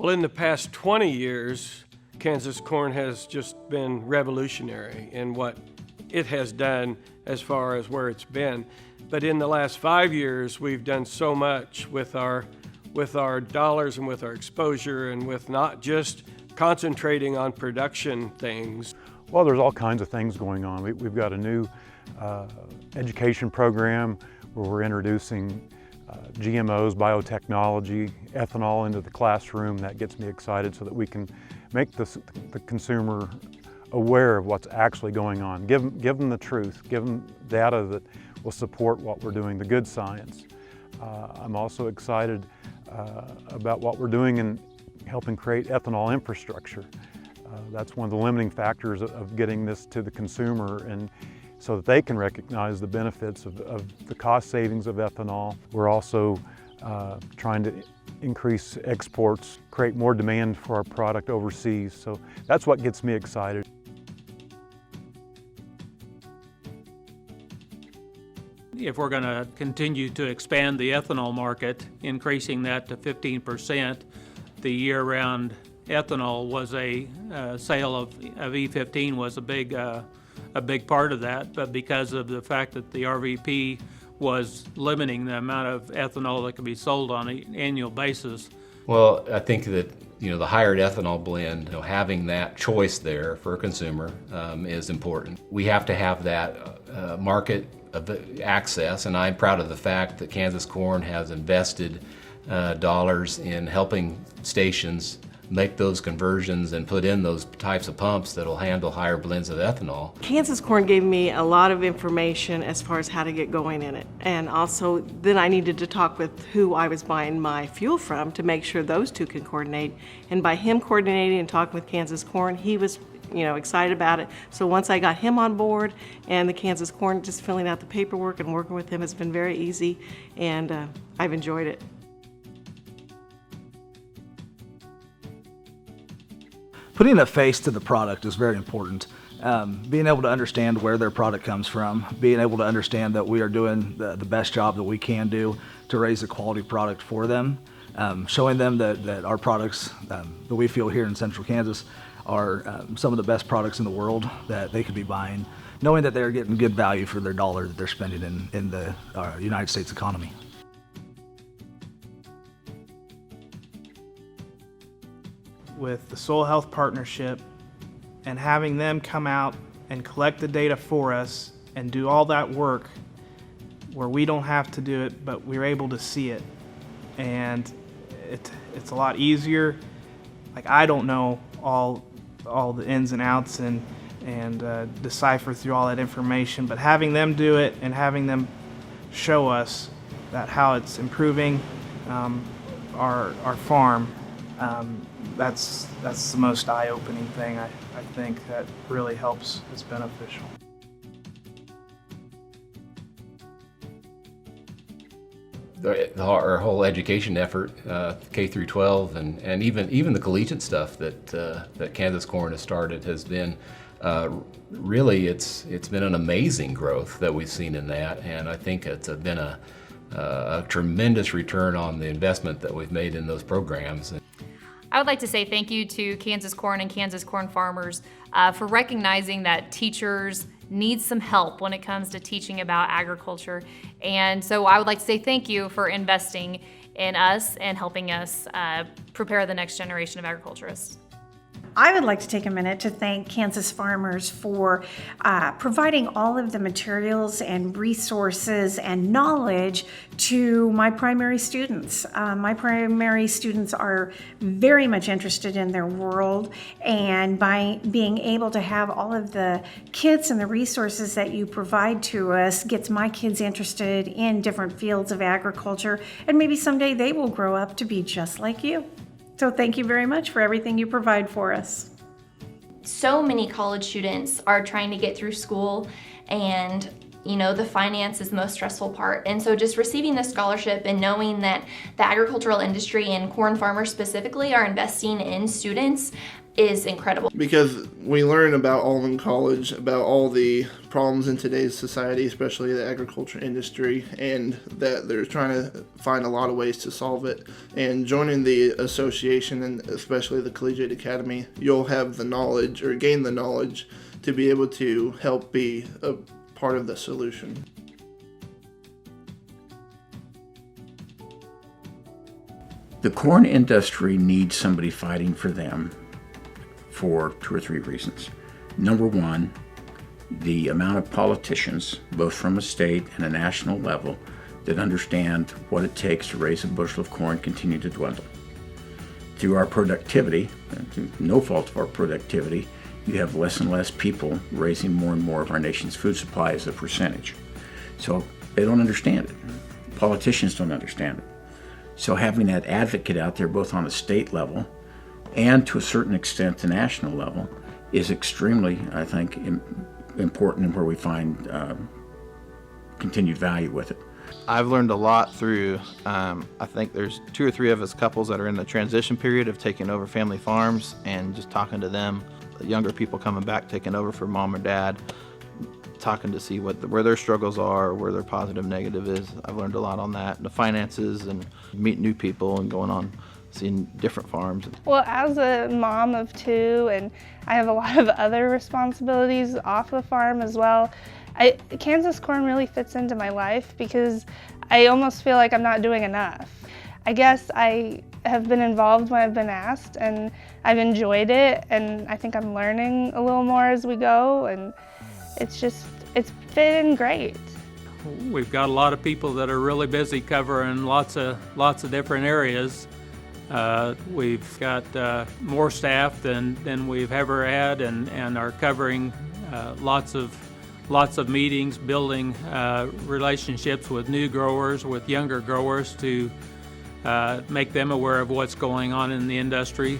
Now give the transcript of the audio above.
Well, in the past 20 years, Kansas corn has just been revolutionary in what it has done as far as where it's been. But in the last 5 years, we've done so much with our dollars and with our exposure and with not just concentrating on production things. Well, there's all kinds of things going on. We've got a new education program where we're introducing GMOs, biotechnology, ethanol into the classroom. That gets me excited so that we can make the consumer aware of what's actually going on. Give them the truth, give them data that will support what we're doing, the good science. I'm also excited about what we're doing in helping create ethanol infrastructure. That's one of the limiting factors of getting this to the consumer, and so that they can recognize the benefits of the cost savings of ethanol. We're also trying to increase exports, create more demand for our product overseas. So that's what gets me excited. If we're going to continue to expand the ethanol market, increasing that to 15%, the year-round ethanol was a sale of E15 was a big part of that, but because of the fact that the RVP was limiting the amount of ethanol that could be sold on an annual basis. Well, I think that the higher ethanol blend, having that choice there for a consumer is important. We have to have that market access, and I'm proud of the fact that Kansas Corn has invested dollars in helping stations make those conversions and put in those types of pumps that'll handle higher blends of ethanol. Kansas Corn gave me a lot of information as far as how to get going in it. And also then I needed to talk with who I was buying my fuel from to make sure those two can coordinate. And by him coordinating and talking with Kansas Corn, he was excited about it. So once I got him on board and the Kansas Corn, just filling out the paperwork and working with him has been very easy, and I've enjoyed it. Putting a face to the product is very important. Being able to understand where their product comes from, being able to understand that we are doing the best job that we can do to raise a quality product for them, showing them that our products that we feel here in Central Kansas are some of the best products in the world that they could be buying, knowing that they're getting good value for their dollar that they're spending in the United States economy. With the Soil Health Partnership and having them come out and collect the data for us and do all that work where we don't have to do it, but we're able to see it. And it's a lot easier. Like, I don't know all the ins and outs and decipher through all that information, but having them do it and having them show us that how it's improving our farm, that's the most eye-opening thing I think that really helps. It's beneficial. Our whole education effort, K through 12, and even the collegiate stuff that Kansas Corn has started has been really it's been an amazing growth that we've seen in that, and I think it's been a tremendous return on the investment that we've made in those programs. I would like to say thank you to Kansas Corn and Kansas Corn farmers for recognizing that teachers need some help when it comes to teaching about agriculture. And so I would like to say thank you for investing in us and helping us prepare the next generation of agriculturists. I would like to take a minute to thank Kansas farmers for providing all of the materials and resources and knowledge to my primary students. My primary students are very much interested in their world, and by being able to have all of the kits and the resources that you provide to us gets my kids interested in different fields of agriculture, and maybe someday they will grow up to be just like you. So thank you very much for everything you provide for us. So many college students are trying to get through school, and the finance is the most stressful part. And so just receiving this scholarship and knowing that the agricultural industry and corn farmers specifically are investing in students is incredible. Because we learn about all in college, about all the problems in today's society, especially the agriculture industry, and that they're trying to find a lot of ways to solve it. And joining the association, and especially the Collegiate Academy, you'll have the knowledge, or gain the knowledge, to be able to help be a part of the solution. The corn industry needs somebody fighting for them for 2 or 3 reasons. Number one, the amount of politicians, both from a state and a national level, that understand what it takes to raise a bushel of corn continue to dwindle. Through our productivity, through no fault of our productivity, you have less and less people raising more and more of our nation's food supply as a percentage. So they don't understand it. Politicians don't understand it. So having that advocate out there, both on a state level and to a certain extent the national level, is extremely, I think, important, and where we find continued value with it. I've learned a lot through, I think there's 2 or 3 of us couples that are in the transition period of taking over family farms, and just talking to them, the younger people coming back, taking over for mom or dad, talking to see where their struggles are, where their positive, negative is. I've learned a lot on that, the finances, and meet new people and going on, seeing different farms. Well, as a mom of 2, and I have a lot of other responsibilities off the farm as well, Kansas Corn really fits into my life because I almost feel like I'm not doing enough. I guess I have been involved when I've been asked, and I've enjoyed it, and I think I'm learning a little more as we go, and it's fit in great. We've got a lot of people that are really busy covering lots of different areas. We've got more staff than we've ever had, and are covering lots of meetings, building relationships with new growers, with younger growers, to make them aware of what's going on in the industry.